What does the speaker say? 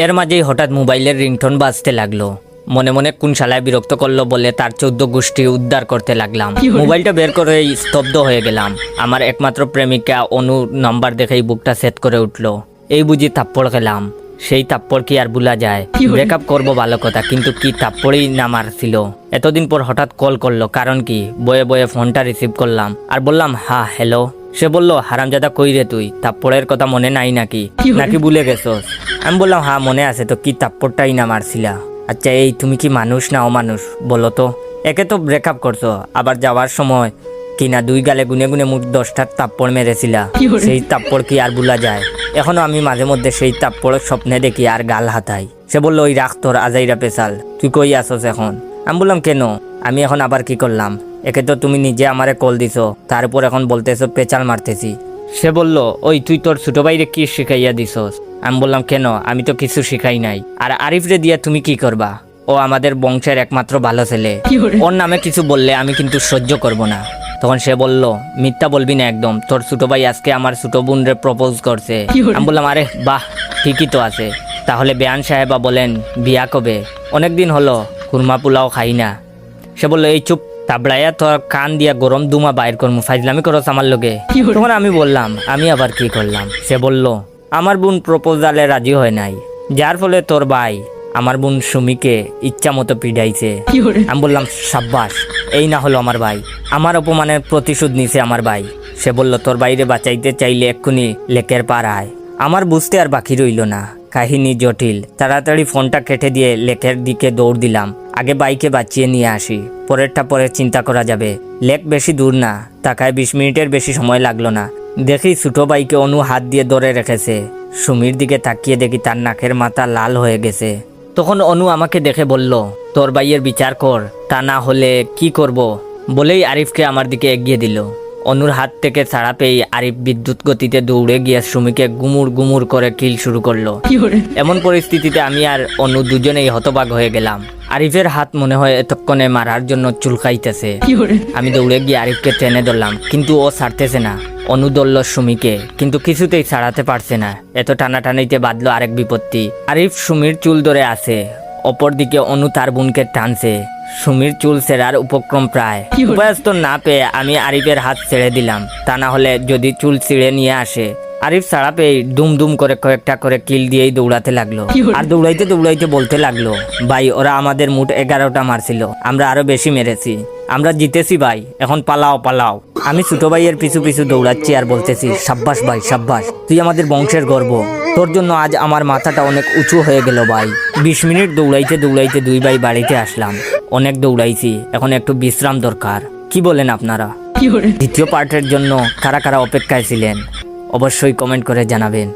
এর মাঝেই হঠাৎ মোবাইলের রিংটোন বাজতে লাগলো। মনে মনে কোন শালায় বিরক্ত করলো বলে তার 14 গোষ্ঠী উদ্ধার করতে লাগলাম। মোবাইলটা বের করে স্তব্ধ হয়ে গেলাম। আমার একমাত্র প্রেমিকা অনু নাম্বার দেখেই বুকটা সেট করে উঠলো। এই বুঝি থাপ্পড় খেলাম। সেই থাপ্পড় কি আর ভুলা যায়? ব্রেকআপ করবো ভালো কথা, কিন্তু কি থাপ্পড়ই না মারছিল। এতদিন পর হঠাৎ কল করলো, কারণ কি? বয়ে বয়ে ফোনটা রিসিভ করলাম আর বললাম হ্যাঁ হ্যালো। সে বলল, হারামজাদা কই রে তুই? থাপ্পড়ের কথা মনে নাই নাকি ভুলে গেছস? আমি বললাম হ্যাঁ মনে আছে তো, কি থাপ্পড়টাই না মারছিলা? আচ্ছা এই তুমি কি মানুষ না অমানুষ বলো তো? একে তো ব্রেকআপ করছো, আবার যাওয়ার সময় কিনা 2 গালে গুনে গুনে মুখ 10টা থাপ্পড় মেরেছিলা। সেই থাপ্পড় কি আর ভুলা যায়? এখনো আমি মাঝে মধ্যে সেই থাপ্পড় স্বপ্নে দেখি আর গাল হাতাই। সে বললো, ওই রাখ তোর আজাইরা পেশাল, তুই কই আসস এখন? আমি বললাম কেন? আমি এখন আবার কি করলাম? একে তো তুমি নিজে আমারে কল দিছো, তার উপর এখন বলতেছো পেঁচাল মারতেছি। সে বলল, ওই তুই তোর ছোট ভাইরে কি শিখাইয়া দিছস? আমি বললাম কেন, আমি তো কিছু শিখাই নাই। আর আরিফরে দিয়া তুমি কি করবা? ও আমাদের বংশের একমাত্র ভালো ছেলে, ওর নামে কিছু বললে আমি কিন্তু সহ্য করব না। তখন সে বলল, মিথ্যা বলবি না একদম, তোর ছোট ভাই আজকে আমার ছোট বোনরে প্রপোজ করছে। আমি বললাম আরে বাহ, ঠিকই তো আছে। তাহলে বেয়ান সাহেবা বলেন বিয়া কবে? অনেকদিন হলো কুরমা পোলাও খাই না। সে বলল, এই চুপ, তাবড়াইয়া তোর কান দিয়া গরম দুমা বাইর করমু, ফাইজলামি করস আমার লগে। তখন আমি বললাম, আমি আবার কি করলাম? সে বলল, আমার বোন প্রপোজালে রাজি হয় নাই, যার ফলে তোর ভাই আমার বোন সুমিকে ইচ্ছা মতো পিড়াইছে। আমি বললাম সাব্বাস, এই না হলো আমার ভাই, আমার অপমানের প্রতিশোধ নিছে আমার ভাই। সে বলল, তোর বাইরে বাঁচাইতে চাইলে এক্ষুনি লেকের পার আয়। আমার বুঝতে আর বাকি রইল না, কাহিনী জটিল। তাড়াতাড়ি ফোনটা কেটে দিয়ে লেকের দিকে দৌড় দিলাম। আগে বাইকে বাঁচিয়ে নিয়ে আসি, পরেরটা পরে চিন্তা করা যাবে। লেক বেশি দূর না, তাকায় 20 মিনিটের বেশি সময় লাগলো না। দেখি ছোট ভাইকে অনু হাত দিয়ে ধরে রেখেছে। সুমির দিকে তাকিয়ে দেখি তার নাকের মাথা লাল হয়ে গেছে। তখন অনু আমাকে দেখে বলল, তোর ভাইয়ের বিচার কর, তা না হলে কি করব? বলেই আরিফকে আমার দিকে এগিয়ে দিল। অনুর হাত থেকে ছাড়া পেয়ে আরিফ বিদ্যুৎ গতিতে দৌড়ে গিয়ে সুমিকে গুমুর গুমুর করে কিল শুরু করলো। এমন পরিস্থিতিতে আমি আর অনু দুজনেই হতবাক হয়ে গেলাম। আরিফের হাত মনে হয় এতক্ষণে মারার জন্য চুলকাইতেছে। আমি দৌড়ে গিয়ে আরিফকে টেনে ধরলাম, কিন্তু ও ছাড়তেছে না। অনু ধরল সুমিকে, কিন্তু কিছুতেই ছাড়াতে পারছে না। এত টানাটানিতে বাঁধলো আরেক বিপত্তি। আরিফ সুমির চুল ধরে আছে, অপরদিকে অনু তার বোনকে টানছে। সুমির চুল ছেঁড়ার উপক্রম প্রায়। উপায়স্ত না পেয়ে আমি আরিফের হাত ছেড়ে দিলাম, তা না হলে যদি চুল ছিঁড়ে নিয়ে আসে। আরিফ ছাড়া পেয়ে দুম দুম করে কয়েকটা করে কিল দিয়েই দৌড়াতে লাগলো। আর দৌড়াইতে দৌড়াইতে বলতে লাগলো, ভাই ওরা আমাদের মোট 11টা মারছিল, আমরা আরো বেশি মেরেছি, আমরা জিতেছি ভাই, এখন পালাও পালাও। আমি ছোট ভাইয়ের পিছু পিছু দৌড়াচ্ছি আর বলতেছি, সাব্বাস ভাই সাব্বাস, তুই আমাদের বংশের গর্ব, তোর জন্য আজ আমার মাথাটা অনেক উঁচু হয়ে গেল ভাই। 20 মিনিট দৌড়াইতে দৌড়াইতে 2 ভাই বাড়িতে আসলাম। অনেক দৌড়াইছি, এখন একটু বিশ্রাম দরকার। কি বলেন আপনারা? দ্বিতীয় পার্টের জন্য কারা কারা অপেক্ষায় ছিলেন অবশ্যই কমেন্ট করে জানাবেন।